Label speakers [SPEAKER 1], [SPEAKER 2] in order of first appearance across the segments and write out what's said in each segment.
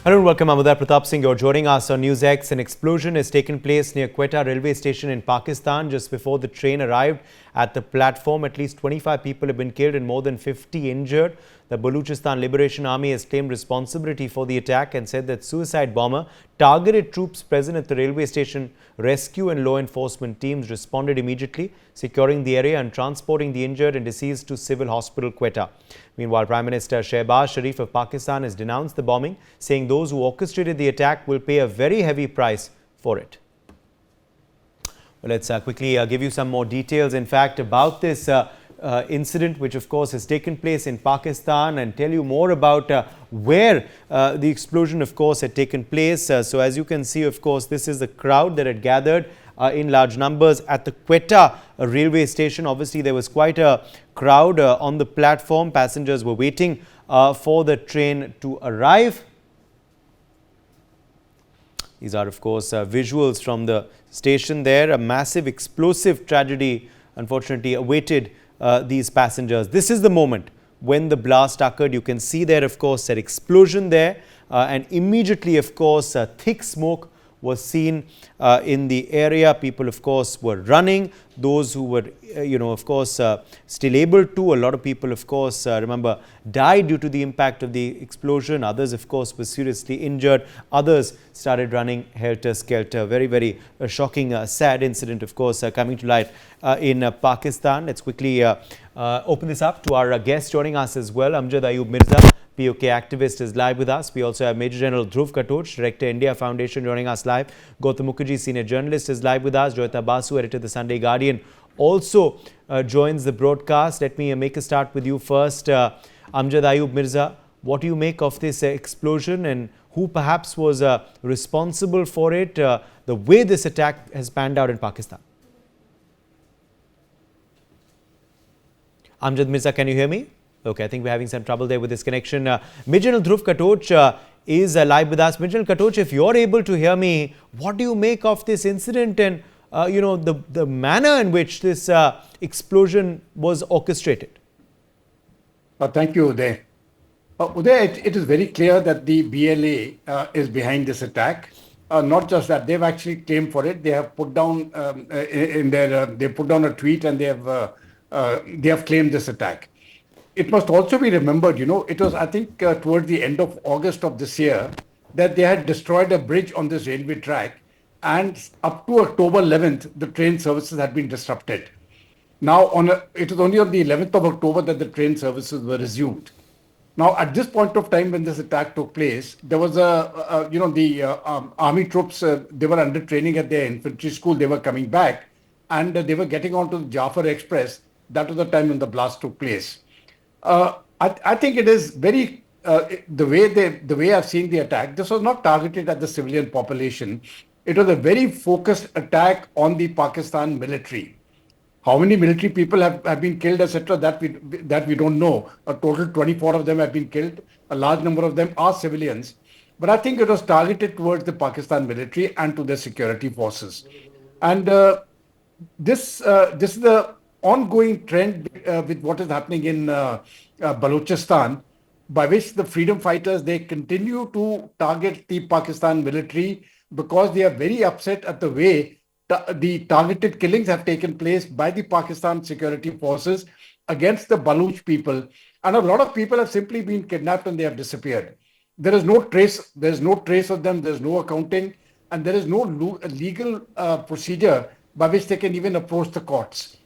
[SPEAKER 1] Hello and welcome. I'm Uday Pratap Singh. You're joining us on NewsX. An explosion has taken place near Quetta Railway Station in Pakistan just before the train arrived at the platform. At least 25 people have been killed and more than 50 injured. The Balochistan Liberation Army has claimed responsibility for the attack and said that suicide bomber targeted troops present at the railway station. Rescue and law enforcement teams responded immediately, securing the area and transporting the injured and deceased to Civil Hospital Quetta. Meanwhile, Prime Minister Shehbaz Sharif of Pakistan has denounced the bombing, saying those who orchestrated the attack will pay a very heavy price for it. Well, let's quickly give you some more details, in fact, about this incident, which of course has taken place in Pakistan, and tell you more about where the explosion of course had taken place. So as you can see, of course, this is the crowd that had gathered in large numbers at the Quetta railway station. Obviously, there was quite a crowd on the platform. Passengers were waiting for the train to arrive. These are, of course, visuals from the station there. A massive explosive tragedy, unfortunately, awaited these passengers. This is the moment when the blast occurred. You can see there, of course, that explosion there, and immediately, of course, thick smoke was seen in the area. People, of course, were running. Those who were, of course, still able to. A lot of people, of course, remember, died due to the impact of the explosion. Others, of course, were seriously injured. Others started running helter-skelter. Very, very shocking, sad incident, of course, coming to light in Pakistan. Let's quickly open this up to our guest joining us as well. Amjad Ayub Mirza, POK activist, is live with us. We also have Major General Dhruv Katoch, Director, India Foundation, joining us live. Gautam Mukherjee, Senior Journalist, is live with us. Joyita Basu, Editor of the Sunday Guardian, also joins the broadcast. Let me make a start with you first. Amjad Ayub Mirza, what do you make of this explosion, and who perhaps was responsible for it, the way this attack has panned out in Pakistan? Amjad Mirza, can you hear me? Okay, I think we're having some trouble there with this connection. Major General Dhruv Katoch is live with us. Major General Katoch, if you're able to hear me, what do you make of this incident and, the manner in which this explosion was orchestrated?
[SPEAKER 2] Thank you, Uday. Uday, it is very clear that the b.la is behind this attack. Not just that, they've actually claimed for it. They have put down they put down a tweet, and they have claimed this attack. It must also be remembered, it was, I think, towards the end of August of this year that they had destroyed a bridge on this railway track, and up to October 11th, the train services had been disrupted. Now, it was only on the 11th of October that the train services were resumed. Now, at this point of time when this attack took place, there was army troops, they were under training at their infantry school. They were coming back, and they were getting onto the Jafar Express. That was the time when the blast took place. I think it is very, the way I've seen the attack, this was not targeted at the civilian population. It was a very focused attack on the Pakistan military. How many military people have been killed, etc., that we don't know. A total 24 of them have been killed. A large number of them are civilians. But I think it was targeted towards the Pakistan military and to their security forces. And this is the ongoing trend with what is happening in Balochistan, by which the freedom fighters, they continue to target the Pakistan military because they are very upset at the way the targeted killings have taken place by the Pakistan security forces against the Baluch people. And a lot of people have simply been kidnapped and they have disappeared. There is no trace of them, there's no accounting, and there is no legal procedure by which they can even approach the courts.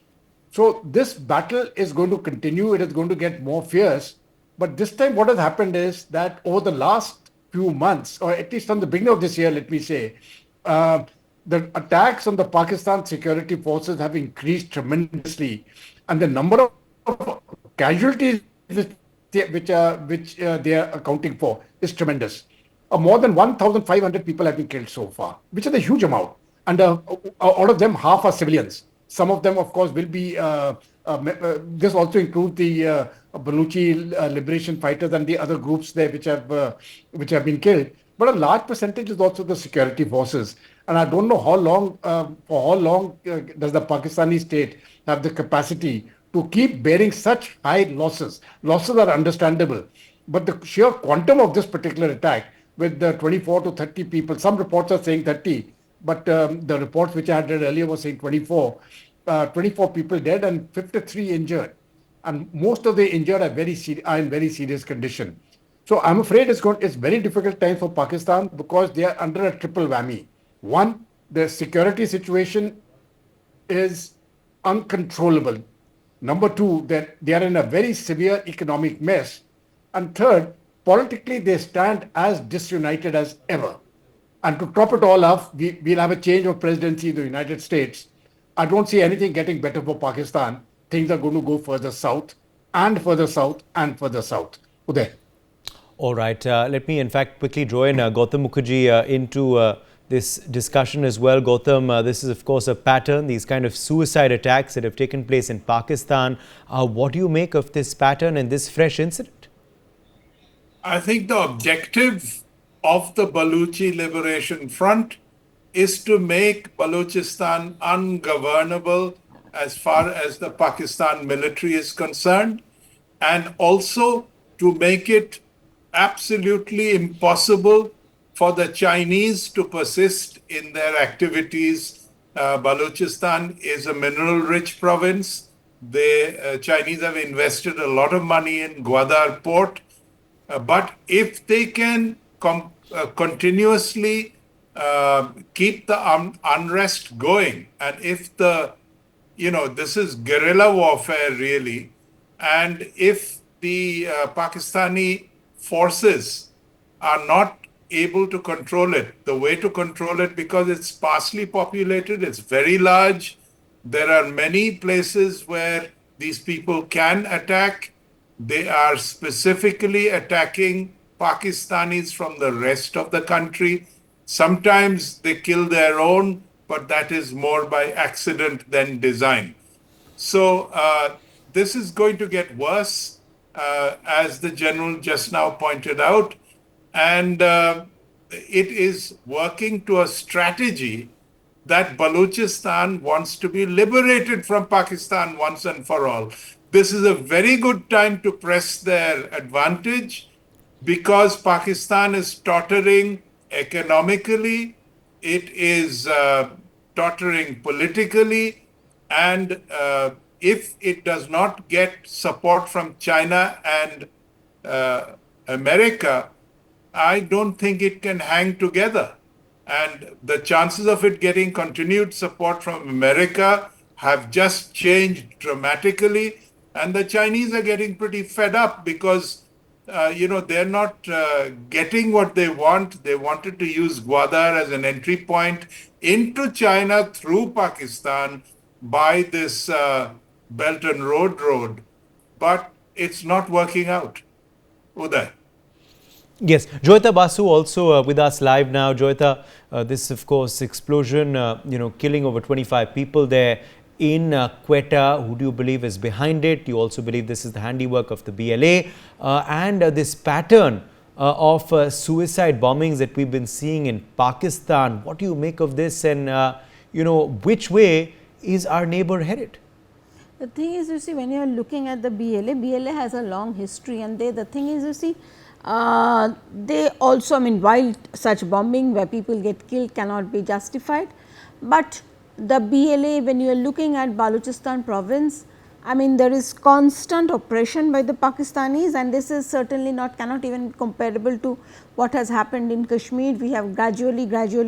[SPEAKER 2] So this battle is going to continue. It is going to get more fierce. But this time what has happened is that over the last few months, or at least from the beginning of this year, let me say, the attacks on the Pakistan security forces have increased tremendously. And the number of casualties which they are accounting for is tremendous. More than 1,500 people have been killed so far, which is a huge amount. And out of them, half are civilians. Some of them, of course, will be, this also includes the Balochistan Liberation Fighters and the other groups there which have been killed. But a large percentage is also the security forces. And I don't know for how long does the Pakistani state have the capacity to keep bearing such high losses. Losses are understandable. But the sheer quantum of this particular attack with 24 to 30 people. Some reports are saying 30, but the reports which I had read earlier was saying 24. 24 people dead and 53 injured. And most of the injured are in very serious condition. So I'm afraid it's very difficult time for Pakistan because they are under a triple whammy. One, the security situation is uncontrollable. Number two, that they are in a very severe economic mess. And third, politically, they stand as disunited as ever. And to top it all off, we'll have a change of presidency in the United States. I don't see anything getting better for Pakistan. Things are going to go further south and further south and further south. Uday.
[SPEAKER 1] All right. Let me, in fact, quickly join Gautam Mukherjee into this discussion as well. Gautam, this is, of course, a pattern, these kind of suicide attacks that have taken place in Pakistan. What do you make of this pattern and this fresh incident?
[SPEAKER 3] I think the objective of the Baluchi Liberation Front is to make Balochistan ungovernable as far as the Pakistan military is concerned, and also to make it absolutely impossible for the Chinese to persist in their activities. Balochistan is a mineral-rich province. The Chinese have invested a lot of money in Gwadar port. But if they can continuously keep the unrest going, and if this is guerrilla warfare really, and if the Pakistani forces are not able to control it, the way to control it, because it's sparsely populated, it's very large, there are many places where these people can attack. They are specifically attacking Pakistanis from the rest of the country. Sometimes they kill their own, but that is more by accident than design. So this is going to get worse, as the general just now pointed out. And it is working to a strategy that Baluchistan wants to be liberated from Pakistan once and for all. This is a very good time to press their advantage because Pakistan is tottering economically, it is tottering politically, and if it does not get support from China and America, I don't think it can hang together. And the chances of it getting continued support from America have just changed dramatically. And the Chinese are getting pretty fed up because, they're not getting what they want. They wanted to use Gwadar as an entry point into China through Pakistan by this Belt and Road. But it's not working out. Uday.
[SPEAKER 1] Yes, Joyita Basu also with us live now. Joyita, this of course explosion, killing over 25 people there in Quetta. Who do you believe is behind it? You also believe this is the handiwork of the b.la, and this pattern of suicide bombings that we've been seeing in Pakistan. What do you make of this, and which way is our neighbor headed?
[SPEAKER 4] The thing is, you see, when you are looking at the b.la has a long history, and the thing is, you see, they also, while such bombing where people get killed cannot be justified, but the b.la, when you are looking at Baluchistan province, there is constant oppression by the Pakistanis, and this is certainly cannot even be comparable to what has happened in Kashmir. We have gradually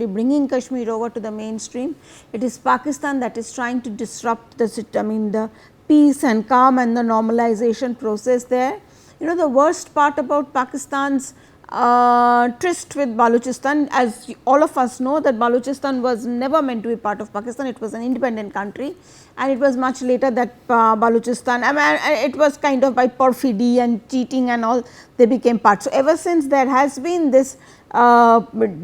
[SPEAKER 4] bringing Kashmir over to the mainstream. It is Pakistan that is trying to disrupt the peace and calm and the normalization process there. The worst part about Pakistan's tryst with Balochistan, as all of us know, that Balochistan was never meant to be part of Pakistan. It was an independent country, and it was much later that Balochistan, it was kind of by perfidy and cheating and all, they became part. So, ever since there has been this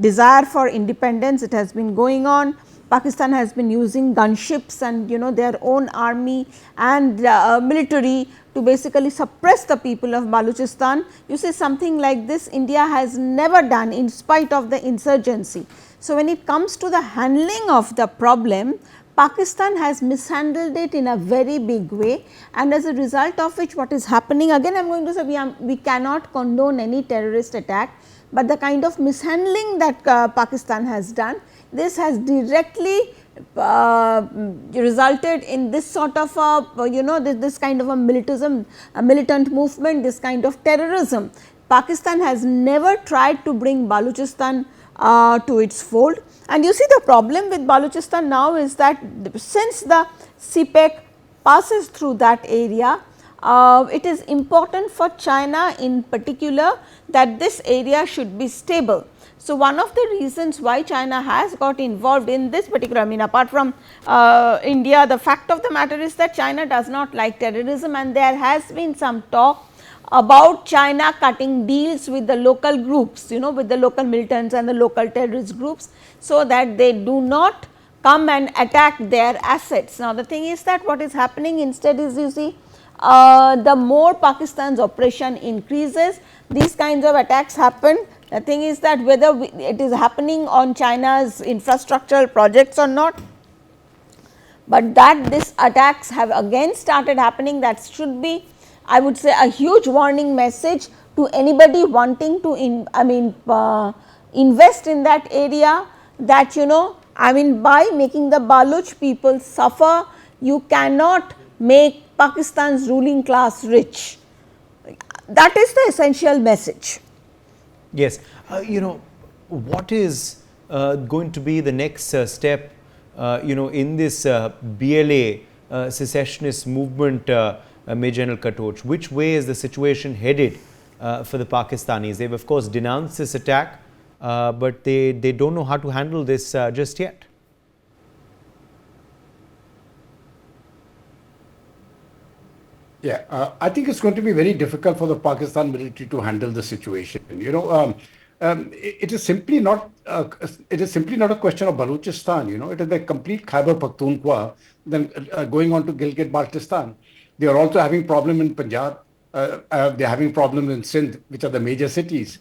[SPEAKER 4] desire for independence, it has been going on. Pakistan has been using gunships and their own army and military to basically suppress the people of Baluchistan. You see, something like this India has never done in spite of the insurgency. So, when it comes to the handling of the problem, Pakistan has mishandled it in a very big way, and as a result of which what is happening, again I am going to say we cannot condone any terrorist attack, but the kind of mishandling that Pakistan has done, this has directly resulted in this sort of a this kind of a militism, a militant movement, this kind of terrorism. Pakistan has never tried to bring Baluchistan to its fold. And you see, the problem with Baluchistan now is that since the CPEC passes through that area, it is important for China in particular that this area should be stable. So, one of the reasons why China has got involved in this particular, I mean apart from India, the fact of the matter is that China does not like terrorism, and there has been some talk about China cutting deals with the local groups, with the local militants and the local terrorist groups, so that they do not come and attack their assets. Now, the thing is that what is happening instead is, you see, the more Pakistan's oppression increases, these kinds of attacks happen. The thing is that whether it is happening on China's infrastructural projects or not, but that these attacks have again started happening, that should be, I would say, a huge warning message to anybody wanting to invest in that area, that by making the Baluch people suffer, you cannot make Pakistan's ruling class rich. That is the essential message.
[SPEAKER 1] Yes, what is going to be the next step, in this b.la secessionist movement, Major General Katoch? Which way is the situation headed for the Pakistanis? They've of course denounced this attack, but they don't know how to handle this just yet.
[SPEAKER 2] Yeah, I think it's going to be very difficult for the Pakistan military to handle the situation. It is simply not. It is simply not a question of Baluchistan. It is the complete Khyber Pakhtunkhwa. Then going on to Gilgit-Baltistan, they are also having problem in Punjab. They are having problems in Sindh, which are the major cities.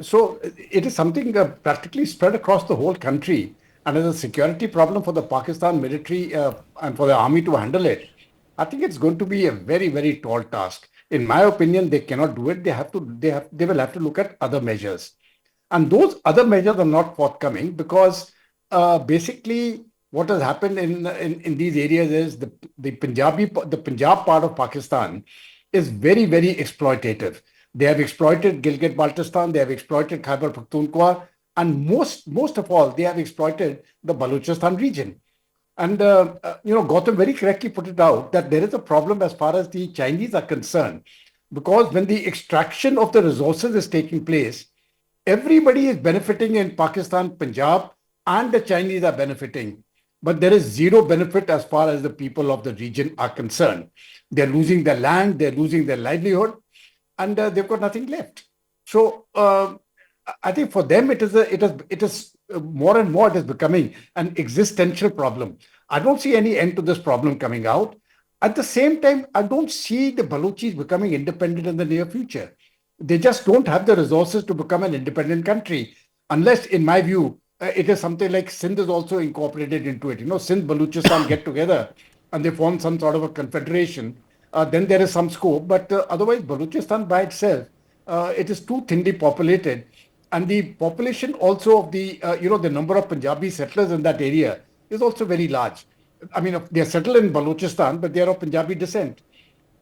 [SPEAKER 2] So it is something practically spread across the whole country, and as a security problem for the Pakistan military and for the army to handle it, I think it's going to be a very, very tall task. In my opinion, they cannot do it. They will have to look at other measures, and those other measures are not forthcoming because basically what has happened in these areas is the Punjab part of Pakistan is very, very exploitative. They have exploited Gilgit-Baltistan, they have exploited Khyber Pakhtunkhwa, and most of all, they have exploited the Baluchistan region. And Gautam very correctly put it out that there is a problem as far as the Chinese are concerned, because when the extraction of the resources is taking place, everybody is benefiting in Pakistan, Punjab, and the Chinese are benefiting. But there is zero benefit as far as the people of the region are concerned. They're losing their land, they're losing their livelihood, and they've got nothing left. So I think for them it is more and more it is becoming an existential problem. I don't see any end to this problem coming out. At the same time, I don't see the Baluchis becoming independent in the near future. They just don't have the resources to become an independent country, unless, in my view, it is something like Sindh is also incorporated into it. Sindh, Baluchistan get together and they form some sort of a confederation. Then there is some scope, but otherwise Baluchistan by itself, it is too thinly populated. And the population also of the number of Punjabi settlers in that area is also very large. I mean, they are settled in Balochistan, but they are of Punjabi descent.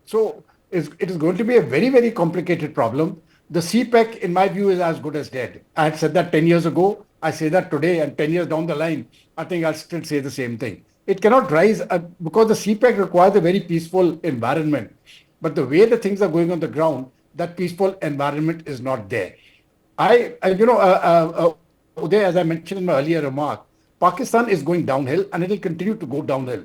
[SPEAKER 2] So it is going to be a very, very complicated problem. The CPEC, in my view, is as good as dead. I had said that 10 years ago. I say that today, and 10 years down the line, I think I'll still say the same thing. It cannot rise because the CPEC requires a very peaceful environment. But the way the things are going on the ground, that peaceful environment is not there. Uday, as I mentioned in my earlier remark, Pakistan is going downhill and it will continue to go downhill.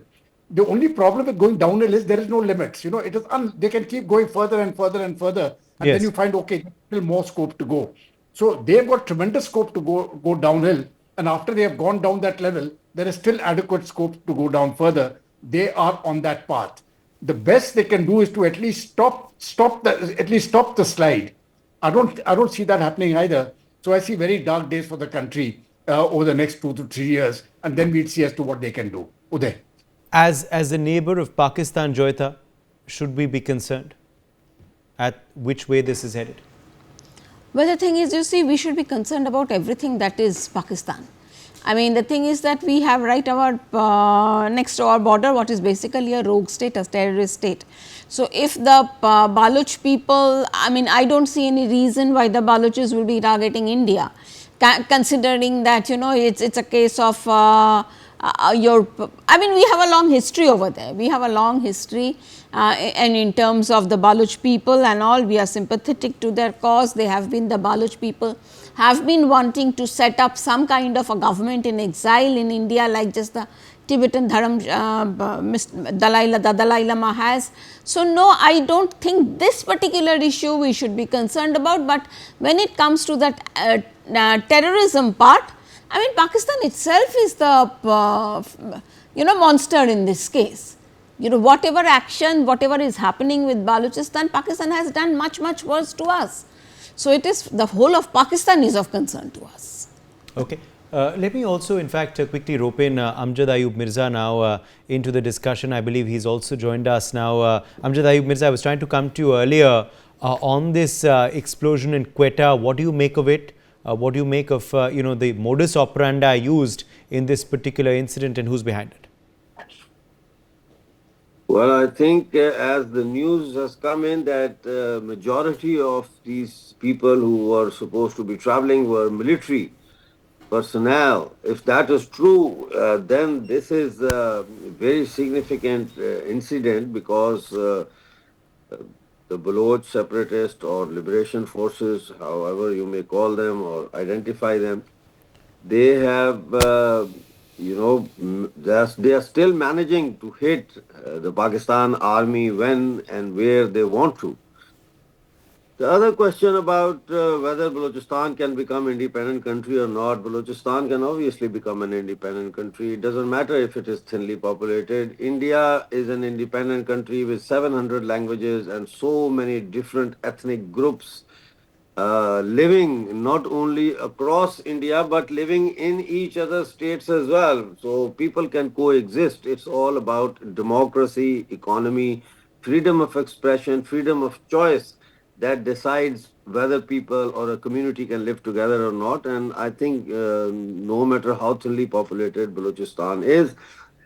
[SPEAKER 2] The only problem with going downhill is there is no limits. It is they can keep going further and further and further, and then you find still more scope to go. So they've got tremendous scope to go downhill, and after they have gone down that level, there is still adequate scope to go down further. They are on that path. The best they can do is to at least stop the slide. I don't see that happening either. So I see very dark days for the country over the next 2 to 3 years, and then we'll see as to what they can do. Uday.
[SPEAKER 1] As a neighbor of Pakistan, Joyita, should we be concerned at which way this is headed?
[SPEAKER 4] Well, the thing is, you see, we should be concerned about everything that is Pakistan. I mean, the thing is that we have right our next to our border what is basically a rogue state, a terrorist state. So, if the Baluch people, I mean, I do not see any reason why the Baluchis will be targeting India, considering that, you know, it is a case of your, I mean, we have a long history over there. We have a long history and in terms of the Baluch people and all, we are sympathetic to their cause. They have been, the Baluch people have been wanting to set up some kind of a government in exile in India, like just the Tibetan Dharam the Dalai Lama has. So, no, I do not think this particular issue we should be concerned about, but when it comes to that terrorism part, I mean, Pakistan itself is the you know, monster in this case. You know, whatever action, whatever is happening with Baluchistan, Pakistan has done much worse to us. So, it is the whole of Pakistan is of concern to us.
[SPEAKER 1] Okay. Let me also, in fact, quickly rope in Amjad Ayub Mirza now into the discussion. I believe he's also joined us now. Amjad Ayub Mirza, I was trying to come to you earlier on this explosion in Quetta. What do you make of it? What do you make of you know, the modus operandi used in this particular incident, and who's behind it?
[SPEAKER 5] Well, I think as the news has come in that majority of these people who were supposed to be traveling were military personnel. If that is true, then this is a very significant incident, because the Baloch separatist or liberation forces, however you may call them or identify them, they have, you know, they are still managing to hit the Pakistan army when and where they want to. The other question about whether Balochistan can become independent country or not, Balochistan can obviously become an independent country. It doesn't matter if it is thinly populated. India is an independent country with 700 languages and so many different ethnic groups living not only across India but living in each other's states as well. So people can coexist. It's all about democracy, economy, freedom of expression, freedom of choice that decides whether people or a community can live together or not. And I think no matter how thinly populated Balochistan is,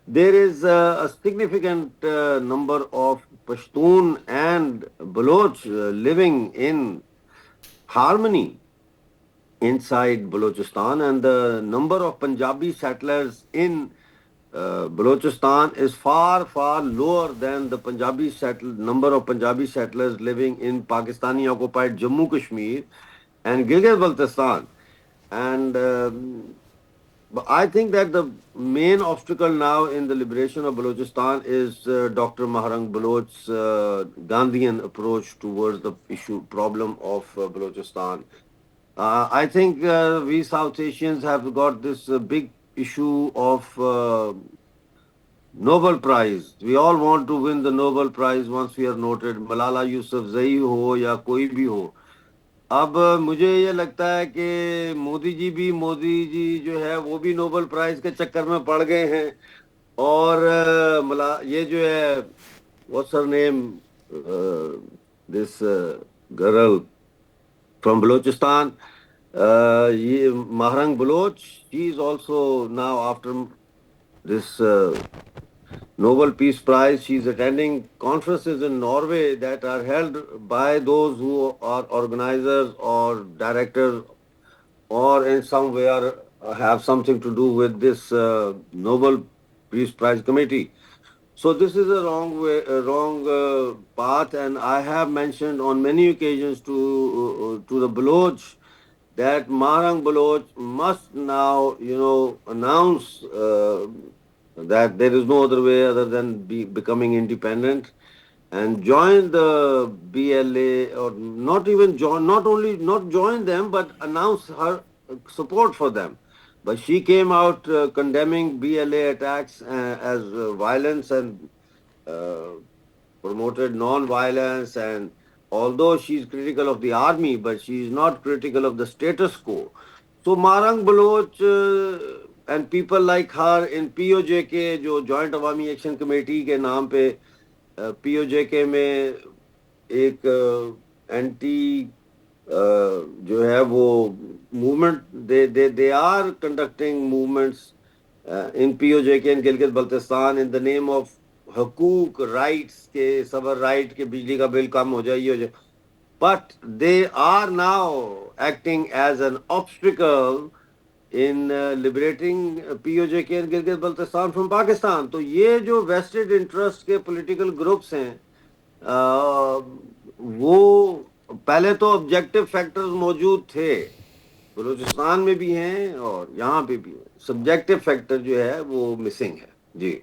[SPEAKER 5] there is a significant number of Pashtun and Baloch living in harmony inside Balochistan, and the number of Punjabi settlers in Balochistan is far lower than the number of Punjabi settlers living in Pakistani occupied Jammu Kashmir and Gilgit-Baltistan. And but I think that the main obstacle now in the liberation of Balochistan is Dr. Maharang Baloch's Gandhian approach towards the problem of Balochistan. I think we South Asians have got this big issue of Nobel Prize. We all want to win the Nobel Prize once we are noted. Malala Yousafzai हो या कोई भी हो. अब मुझे ये लगता है कि मोदी जी जो है वो भी नोबेल प्राइज के चक्कर में पड़ गए हैं. और ये जो है what's her name this girl from Balochistan, Maharang Baloch, she is also now after this Nobel Peace Prize, she is attending conferences in Norway that are held by those who are organizers or directors or in some way have something to do with this Nobel Peace Prize Committee. So this is a wrong path, and I have mentioned on many occasions to the Baloch that Maharang Baloch must now, announce that there is no other way other than becoming independent and join the b.la, or not even join, not join them, but announce her support for them. But she came out condemning b.la attacks as violence and promoted non-violence. And although she is critical of the army, but she is not critical of the status quo. So Marang Baloch and people like her in POJK, जो Joint Awami Action Committee के नाम पे POJK में एक anti जो है वो movement, they are conducting movements in POJK in Gilgit Baltistan in the name of हकूक rights के सबर right के बिजली का बिल कम हो जाए, ये हो जाए, but they are now acting as an obstacle in liberating POJK and Gilgit Baltistan from Pakistan. तो ये जो vested interest के political groups हैं वो पहले तो objective factors मौजूद थे, बलूचिस्तान में भी हैं और यहाँ पे भी हैं, subjective factor जो है वो missing है जी.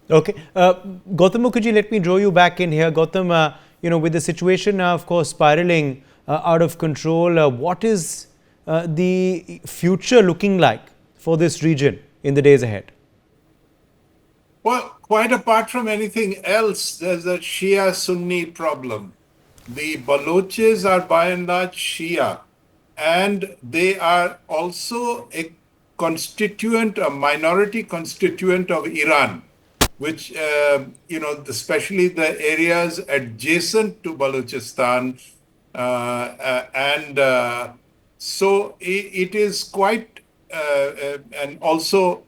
[SPEAKER 1] Okay, Gautam Mukherjee, let me draw you back in here. Gautam, with the situation now, of course, spiraling out of control, what is the future looking like for this region in the days ahead?
[SPEAKER 3] Well, quite apart from anything else, there's a Shia-Sunni problem. The Baloches are by and large Shia, and they are also a minority constituent of Iran, which, especially the areas adjacent to Balochistan. So it is quite, and also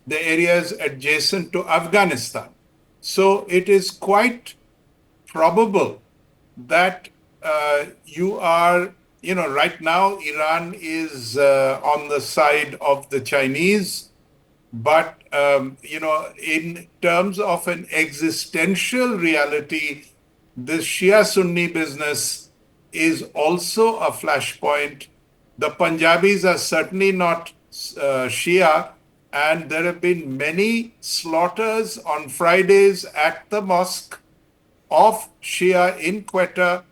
[SPEAKER 3] the areas adjacent to Afghanistan. So it is quite probable that you are, right now Iran is on the side of the Chinese, but, in terms of an existential reality, this Shia-Sunni business is also a flashpoint. The Punjabis are certainly not Shia, and there have been many slaughters on Fridays at the mosque of Shia in Quetta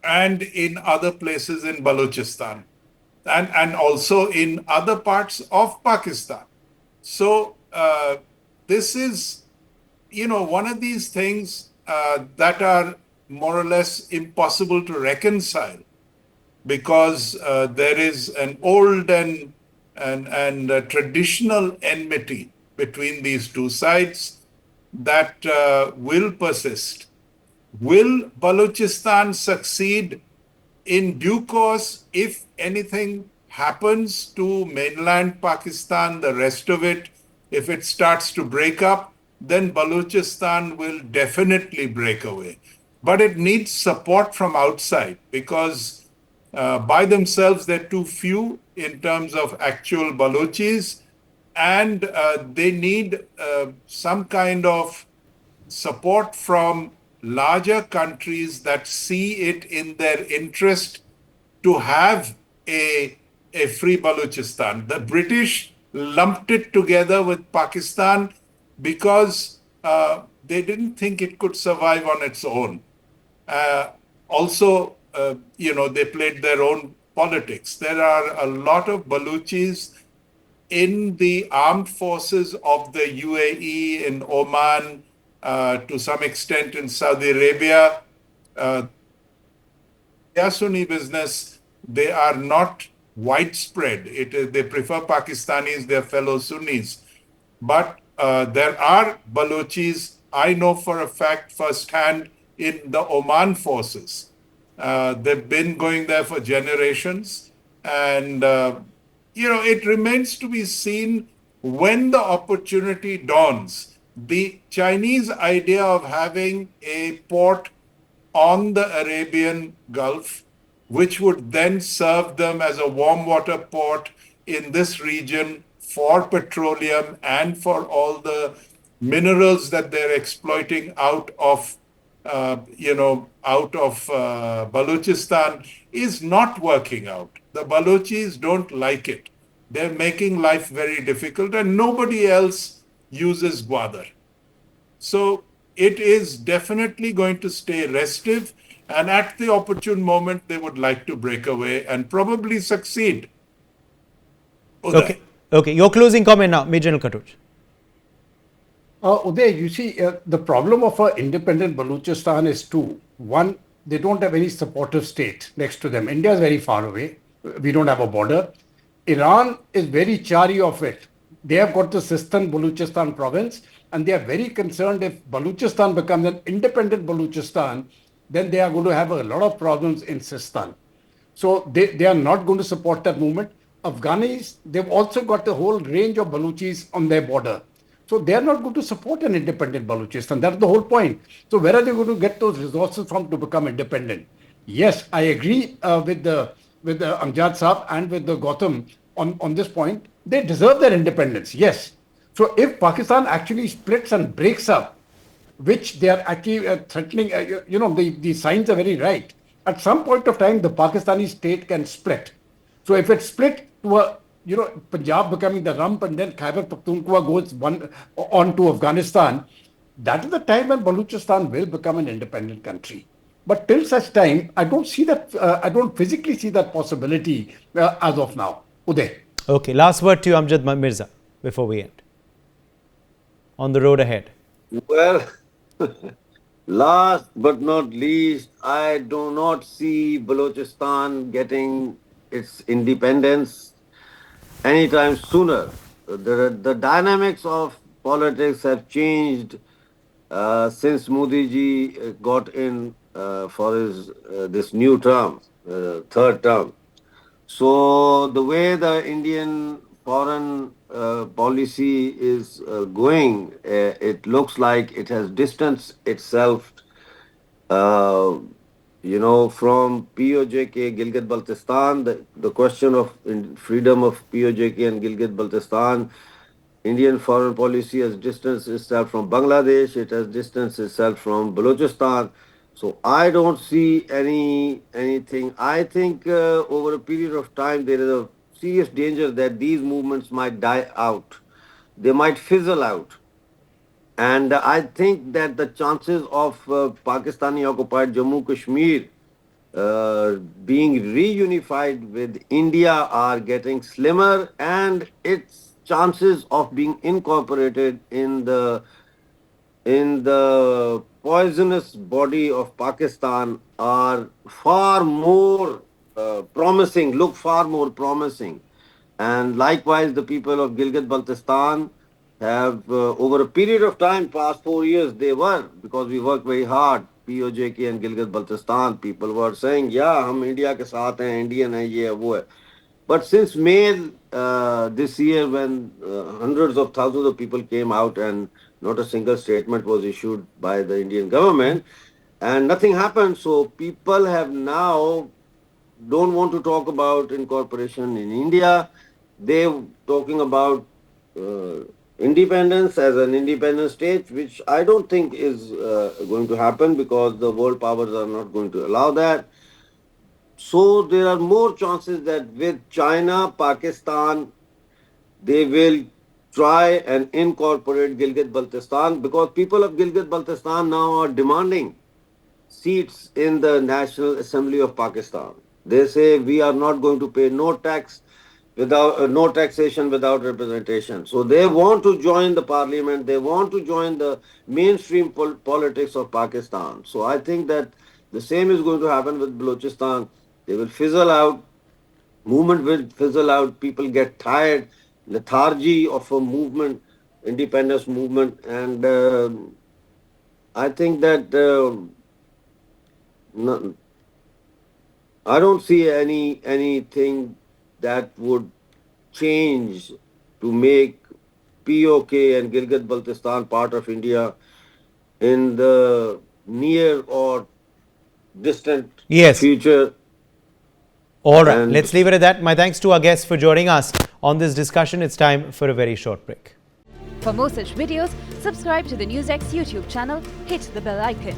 [SPEAKER 3] and in other places in Balochistan, and also in other parts of Pakistan. So this is, one of these things that are more or less impossible to reconcile, because there is an old and traditional enmity between these two sides that will persist. Will Balochistan succeed in due course if anything happens to mainland Pakistan, the rest of it, if it starts to break up, then Balochistan will definitely break away. But it needs support from outside, because by themselves they're too few in terms of actual Balochis, and they need some kind of support from larger countries that see it in their interest to have a free Balochistan. The British lumped it together with Pakistan because they didn't think it could survive on its own. Also, they played their own politics. There are a lot of Baluchis in the armed forces of the UAE, in Oman, to some extent in Saudi Arabia. Their Sunni business, they are not widespread. They prefer Pakistanis, their fellow Sunnis. But there are Balochis, I know for a fact firsthand, in the Oman forces. They've been going there for generations. And, it remains to be seen when the opportunity dawns. The Chinese idea of having a port on the Arabian Gulf, which would then serve them as a warm water port in this region for petroleum and for all the minerals that they're exploiting out of Balochistan, is not working out. The Balochis don't like it. They're making life very difficult, and nobody else uses Gwadar. So it is definitely going to stay restive, and at the opportune moment, they would like to break away and probably succeed.
[SPEAKER 1] Uday. Okay. Your closing comment now, Major General Khatoj.
[SPEAKER 2] Uday, you see, the problem of an independent Balochistan is two. One, they don't have any supportive state next to them. India is very far away. We don't have a border. Iran is very chary of it. They have got the Sistan Baluchistan province, and they are very concerned if Baluchistan becomes an independent Baluchistan, then they are going to have a lot of problems in Sistan. So they are not going to support that movement. Afghanis, they've also got a whole range of Baluchis on their border. So they are not going to support an independent Baluchistan. That's the whole point. So where are they going to get those resources from to become independent? Yes, I agree with the Amjad Saab and with the Gautam on this point. They deserve their independence. Yes. So if Pakistan actually splits and breaks up, which they are actually threatening, the signs are very right. At some point of time, the Pakistani state can split. So if it split to a, Punjab becoming the rump and then Khyber Pakhtunkhwa goes on to Afghanistan, that is the time when Baluchistan will become an independent country. But till such time, I don't see that, I don't physically see that possibility as of now. Uday.
[SPEAKER 1] Okay, last word to you, Amjad Mirza, before we end. On the road ahead.
[SPEAKER 5] Well, last but not least, I do not see Balochistan getting its independence anytime sooner. The dynamics of politics have changed since Modi ji got in for his this new term, third term. So the way the Indian foreign policy is going, it looks like it has distanced itself, from POJK, Gilgit-Baltistan. The question of freedom of POJK and Gilgit-Baltistan, Indian foreign policy has distanced itself from Bangladesh. It has distanced itself from Balochistan. So I don't see anything. I think over a period of time there is a serious danger that these movements might die out. They might fizzle out. And I think that the chances of Pakistani occupied Jammu Kashmir being reunified with India are getting slimmer, and its chances of being incorporated in the poisonous body of Pakistan are far more promising, look far more promising. And likewise, the people of Gilgit-Baltistan have, over a period of time, past 4 years, they were, because we worked very hard, POJK and Gilgit-Baltistan, people were saying, yeah, hum India ke saath hain, Indian hai, ye hai, wo hai. But since May this year, when hundreds of thousands of people came out and not a single statement was issued by the Indian government, and nothing happened, so people have now don't want to talk about incorporation in India. They're talking about independence as an independent state, which I don't think is going to happen because the world powers are not going to allow that. So there are more chances that with China, Pakistan, they will try and incorporate Gilgit-Baltistan, because people of Gilgit-Baltistan now are demanding seats in the National Assembly of Pakistan. They say we are not going to pay no tax without no taxation without representation. So they want to join the parliament. They want to join the mainstream politics of Pakistan. So I think that the same is going to happen with Balochistan. They will fizzle out. Movement will fizzle out. People get tired, lethargy of a movement, independence movement, and I think that I don't see anything that would change to make POK and Gilgit-Baltistan part of India in the near or distant
[SPEAKER 1] Yes.
[SPEAKER 5] future.
[SPEAKER 1] All right,
[SPEAKER 5] And
[SPEAKER 1] let's leave it at that. My thanks to our guests for joining us on this discussion. It's time for a very short break.
[SPEAKER 6] For more such videos, subscribe to the NewsX YouTube channel, hit the bell icon.